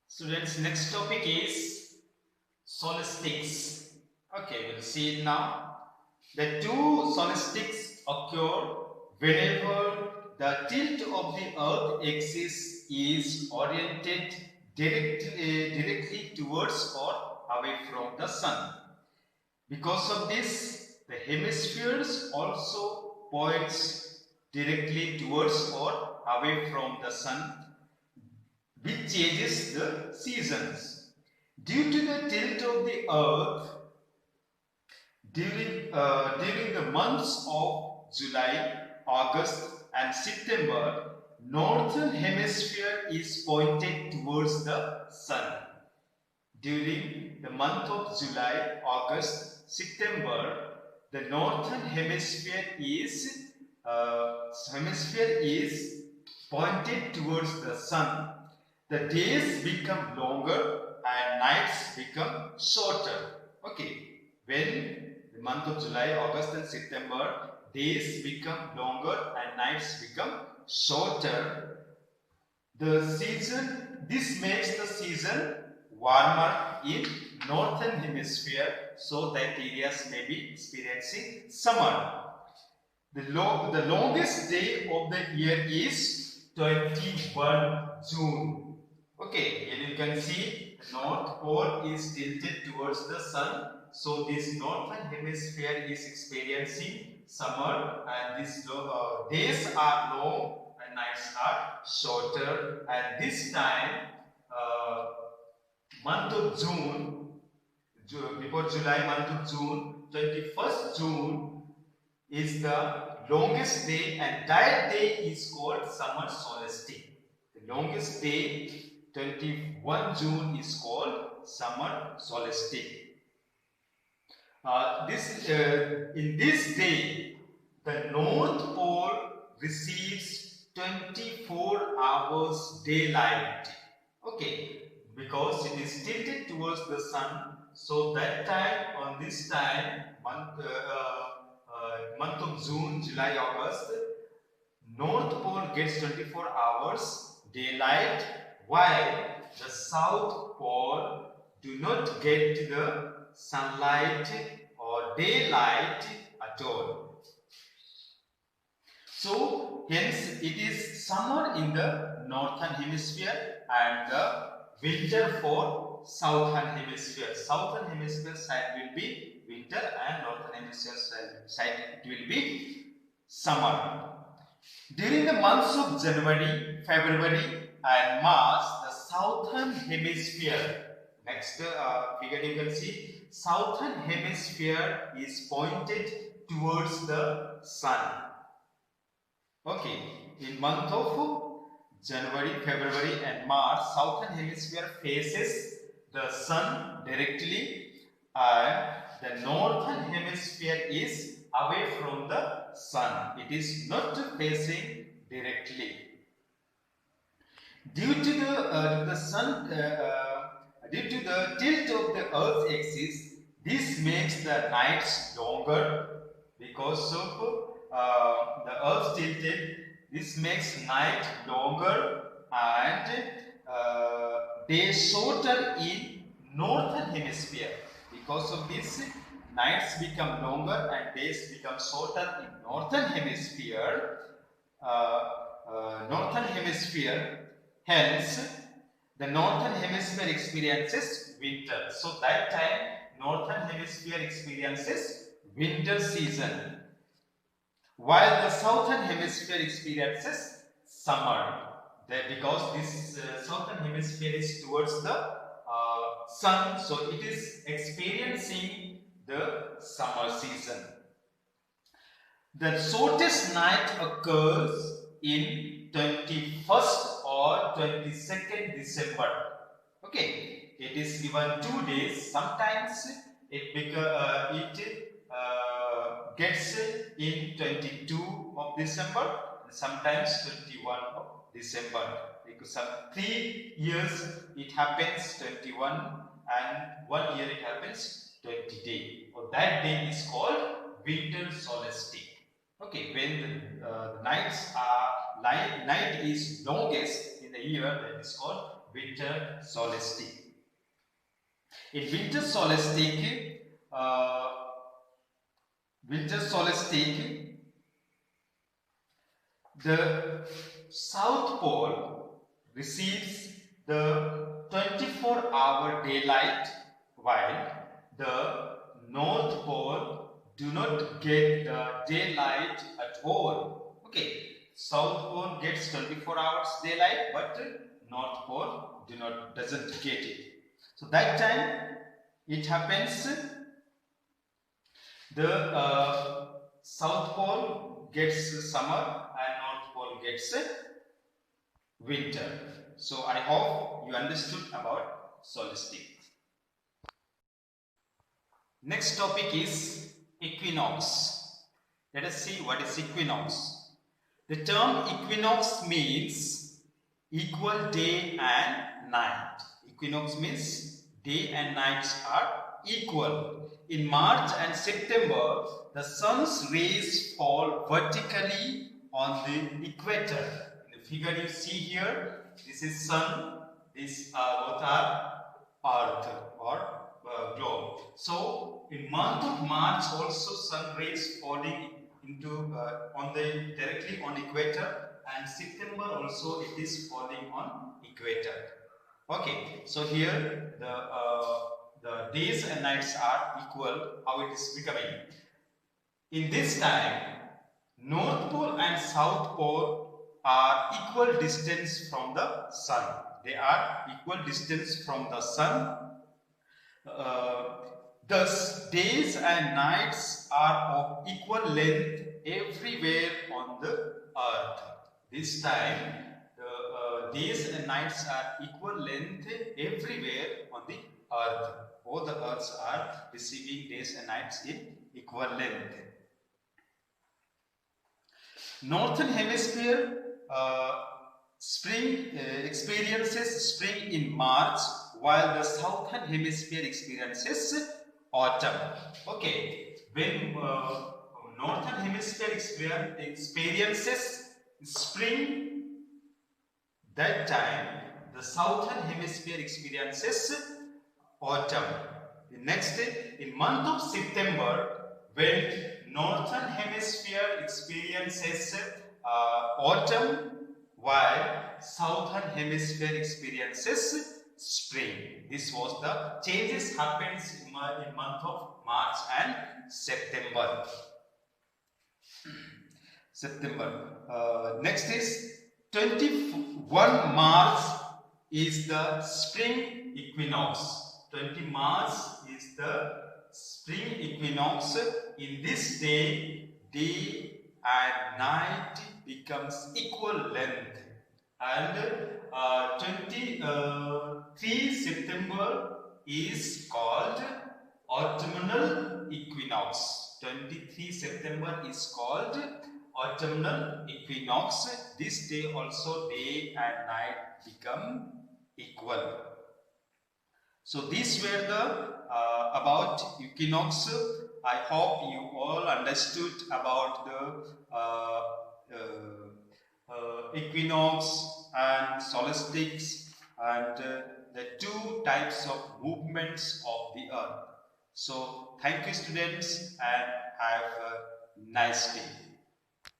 Students, next topic is solstices. Okay, we'll see it now. The two solstices occur whenever the tilt of the Earth axis is oriented directly towards or away from the Sun. Because of this, the hemispheres also points directly towards or away from the Sun, which changes the seasons. Due to the tilt of the Earth during the months of July, August, and September, northern hemisphere is pointed towards the Sun. During the month of July, August, September, the northern hemisphere is pointed towards the Sun. The days become longer and nights become shorter. Okay, when the month of July, August, and September, days become longer and nights become shorter. This makes the season warmer in northern hemisphere, so that areas may be experiencing summer. The longest day of the year is 21 June. Okay, here you can see the North Pole is tilted towards the Sun. So this northern hemisphere is experiencing summer, and these days are long and nights are shorter. And this time, month of June, before July, month of June, 21st June is the longest day, and that day is called summer solstice. The longest day, 21 June, is called summer solstice. In this day, the North Pole receives 24 hours daylight. Okay, because it is tilted towards the Sun, so that time, on this time, month of June, July, August, North Pole gets 24 hours daylight, while the South Pole do not get the sunlight or daylight at all. So hence it is summer in the northern hemisphere and the winter for southern hemisphere. Southern hemisphere side will be winter and northern hemisphere side it will be summer. During the months of January, February and March, the southern hemisphere, next figure you can see, southern hemisphere is pointed towards the Sun. Okay, in month of January, February and March, southern hemisphere faces the Sun directly, and the northern hemisphere is away from the Sun. It is not facing directly. Due to the tilt of the Earth's axis, this makes the nights longer. Because of the Earth tilted, this makes night longer and days shorter in northern hemisphere. Because of this, nights become longer and days become shorter in northern hemisphere. Hence, the northern hemisphere experiences winter. So that time, northern hemisphere experiences winter season, while the southern hemisphere experiences summer. Because this southern hemisphere is towards the Sun, so it is experiencing the summer season. The shortest night occurs in 21st or 22nd December. Okay, it is given 2 days. Sometimes it gets in 22 of December and sometimes 21 of December. Because some 3 years it happens 21 and 1 year it happens 20 day. Or that day is called winter solstice. Okay, when the night is longest in the year, that is called winter solstice. In winter solstice, the South Pole receives the 24-hour daylight, while the North Pole do not get the daylight at all. Okay, South Pole gets 24 hours daylight, but North Pole doesn't get it. So that time it happens, the South Pole gets summer and North Pole gets winter. So I hope you understood about solstice. Next topic is equinox. Let us see what is equinox. The term equinox means equal day and night. Equinox means day and nights are equal. In March and September, the sun's rays fall vertically on the equator. In the figure you see here, this is sun, this both are earth or globe. So in month of March also sun rays falling into directly on equator, and September also it is falling on equator. Okay, so here the days and nights are equal. How it is becoming? In this time, North Pole and South Pole are equal distance from the sun. They are equal distance from the sun. Thus, days and nights are of equal length everywhere on the earth. This time, the days and nights are equal length everywhere on the earth. All the earths are receiving days and nights in equal length. Northern hemisphere spring experiences spring in March, while the southern hemisphere experiences autumn. Okay, when northern hemisphere experiences spring, that time the southern hemisphere experiences autumn. The next day, in month of September, when northern hemisphere experiences autumn, while southern hemisphere experiences spring. This was the changes happens in month of March and September. Next is 21 March is the spring equinox. 20 March is the spring equinox. In this day, day and night becomes equal length, and 23 September is called autumnal equinox. 23 September is called autumnal equinox. This day also day and night become equal. So these were the about equinox. I hope you all understood about the equinox and solstice and the two types of movements of the earth. So thank you students, and have a nice day.